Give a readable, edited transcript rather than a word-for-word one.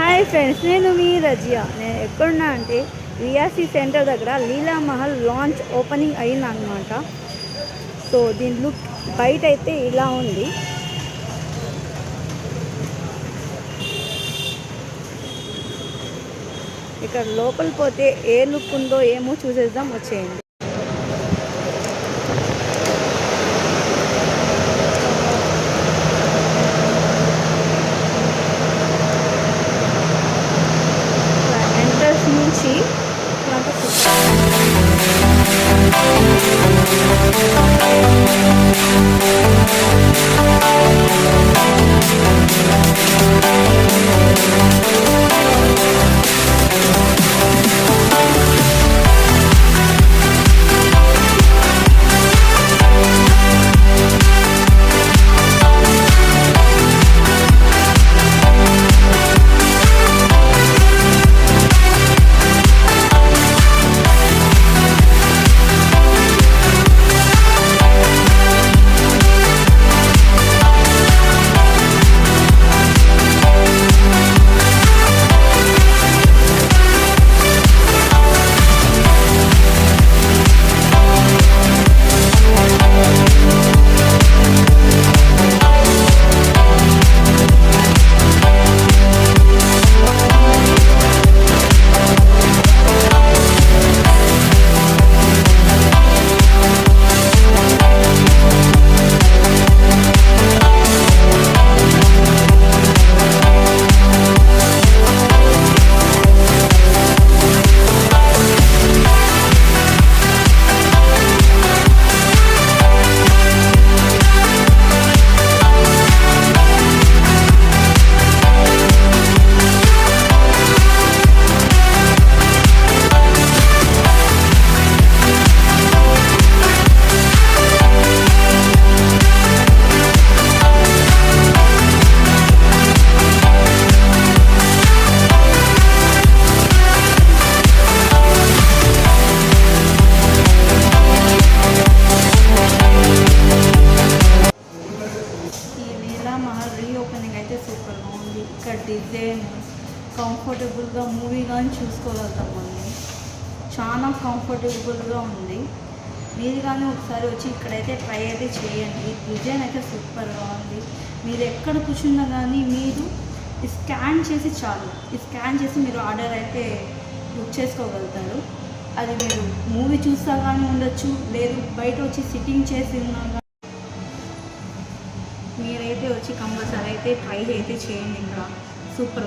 Hi friends, నేను మీ రజియా. నేను ఎక్కడున్నా అంటే విఆర్సి సెంటర్ దగ్గర లీలా మహల్ లాంచ్ ఓపెనింగ్ అయిందనమాట. సో దీని లుక్ బయట అయితే ఇలా ఉంది. ఇక్కడ లోపల పోతే ఏ లుక్ ఉందో ఏమో చూసేద్దాం, వచ్చేయండి. నుంచి మహల్ రీఓపెనింగ్ అయితే సూపర్గా ఉంది. ఇక్కడ డిజైన్ కంఫర్టబుల్గా మూవీ కానీ చూసుకోగలుగుతాం. మనం చాలా కంఫర్టబుల్గా ఉంది. మీరు కానీ ఒకసారి వచ్చి ఇక్కడైతే ట్రై అయితే చేయండి. డిజైన్ అయితే సూపర్గా ఉంది. మీరు ఎక్కడ కూర్చున్నా కానీ మీరు స్కాన్ చేసి చాలు, స్కాన్ చేసి మీరు ఆర్డర్ అయితే బుక్ చేసుకోగలుగుతారు. అది మీరు మూవీ చూస్తా కానీ ఉండొచ్చు, లేదు బయట వచ్చి సిట్టింగ్ చేసి ఉన్నా కానీ మీరైతే వచ్చి కంపల్సరీ అయితే ట్రై అయితే చేయండి. ఇంకా సూపర్.